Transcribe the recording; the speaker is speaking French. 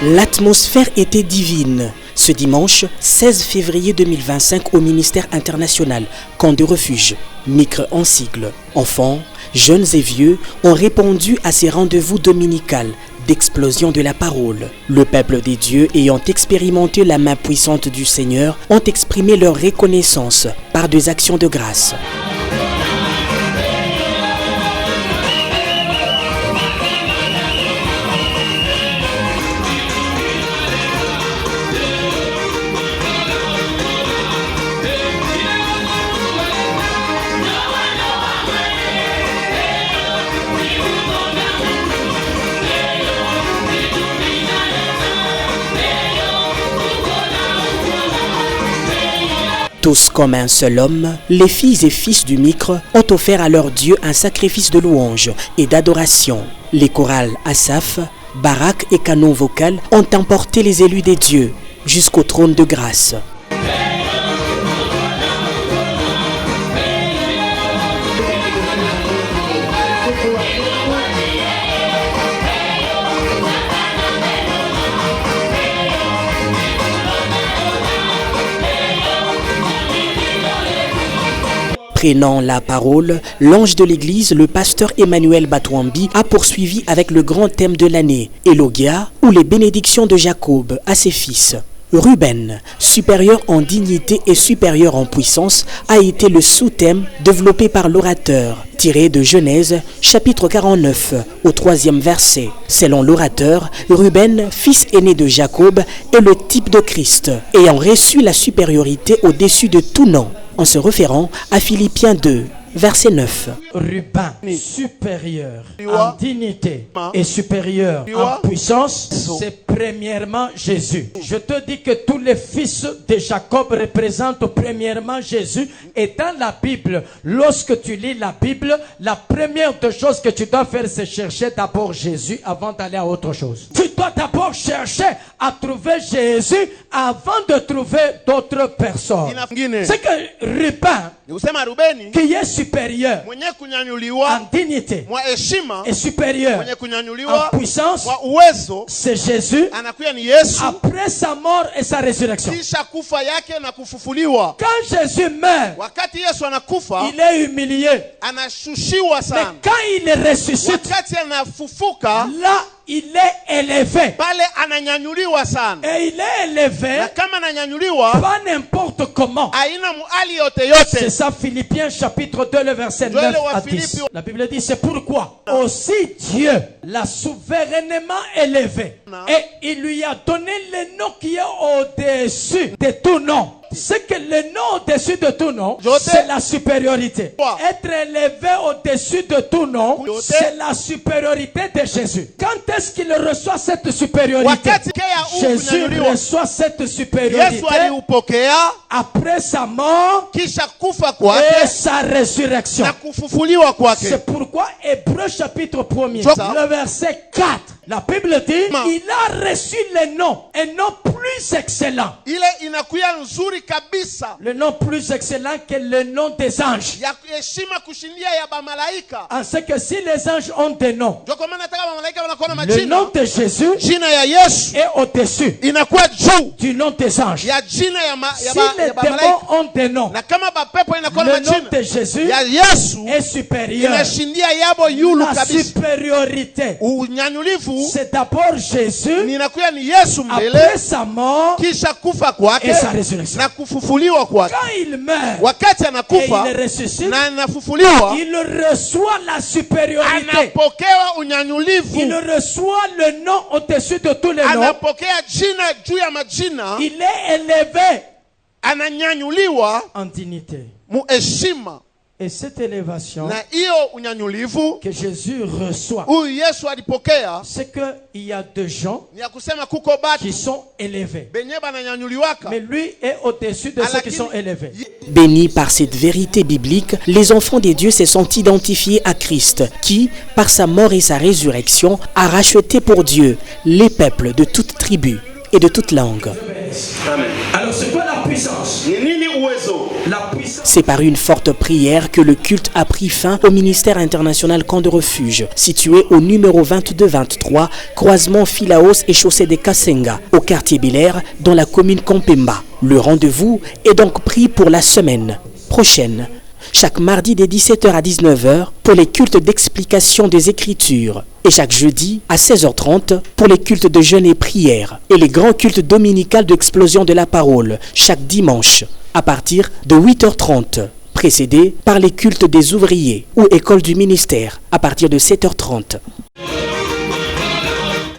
L'atmosphère était divine. Ce dimanche 16 février 2025 au ministère international, camp de refuge, MICRE en sigle. Enfants, jeunes et vieux ont répondu à ces rendez-vous dominicaux d'explosion de la parole. Le peuple des dieux ayant expérimenté la main puissante du Seigneur ont exprimé leur reconnaissance par des actions de grâce. Tous comme un seul homme, les filles et fils du MICRE ont offert à leur Dieu un sacrifice de louange et d'adoration. Les chorales Asaph, Barak et canons vocaux ont emporté les élus des dieux jusqu'au trône de grâce. Prenant la parole, l'ange de l'église, le pasteur Emmanuel Batouambi, a poursuivi avec le grand thème de l'année, Elogia, ou les bénédictions de Jacob à ses fils. Ruben, supérieur en dignité et supérieur en puissance, a été le sous-thème développé par l'orateur, tiré de Genèse, chapitre 49, au 3e verset. Selon l'orateur, Ruben, fils aîné de Jacob, est le type de Christ, ayant reçu la supériorité au-dessus de tout nom, en se référant à Philippiens 2, verset 9. Ruben, supérieur en dignité et supérieur en puissance, c'est premièrement Jésus. Je te dis que tous les fils de Jacob représentent premièrement Jésus. Et dans la Bible, lorsque tu lis la Bible, la première des choses que tu dois faire, c'est chercher d'abord Jésus avant d'aller à autre chose. Tu dois d'abord chercher à trouver Jésus avant de trouver d'autres personnes. C'est que Ruben, qui est supérieur en dignité et supérieur en puissance, c'est Jésus après sa mort et sa résurrection. Quand Jésus meurt, il est humilié. Mais quand il ressuscite, là il est élevé. Et il est élevé pas n'importe comment. C'est ça Philippiens chapitre 2 le verset 9 à 10. La Bible dit c'est pourquoi aussi Dieu l'a souverainement élevé et il lui a donné le nom qui est au-dessus de tout nom. C'est que le nom au-dessus de tout nom, c'est la supériorité. Être élevé au-dessus de tout nom, c'est la supériorité de Jésus. Quand est-ce qu'il reçoit cette supériorité? Jésus reçoit cette supériorité après sa mort et sa résurrection. C'est pourquoi Hébreux chapitre 1er, le verset 4, la Bible dit, il a reçu le nom, un nom plus excellent. Le nom plus excellent que le nom des anges. En ce que si les anges ont des noms, le nom de Jésus est au-dessus du nom des anges. Si les démons ont des noms, le nom de Jésus est supérieur. La supériorité, c'est d'abord Jésus après sa mort et sa résurrection. Quand il meurt et il ressuscite, il reçoit la supériorité. Il reçoit le nom au-dessus de tous les noms. Il est élevé en dignité. Et cette élévation que Jésus reçoit, c'est qu'il y a deux gens qui sont élevés. Mais lui est au-dessus de ceux qui sont élevés. Bénis par cette vérité biblique, les enfants des dieux se sont identifiés à Christ, qui, par sa mort et sa résurrection, a racheté pour Dieu les peuples de toute tribu et de toute langue. Alors c'est quoi la puissance? La puissance C'est par une forte prière que le culte a pris fin au ministère international Camp de Refuge, situé au numéro 22-23, croisement Philaos et chaussée des Kasenga, au quartier Belair, dans la commune Kompemba. Le rendez-vous est donc pris pour la semaine prochaine, chaque mardi dès 17h à 19h pour les cultes d'explication des Écritures et chaque jeudi à 16h30 pour les cultes de jeûne et prière et les grands cultes dominicaux d'explosion de la parole chaque dimanche à partir de 8h30, précédés par les cultes des ouvriers ou écoles du ministère à partir de 7h30.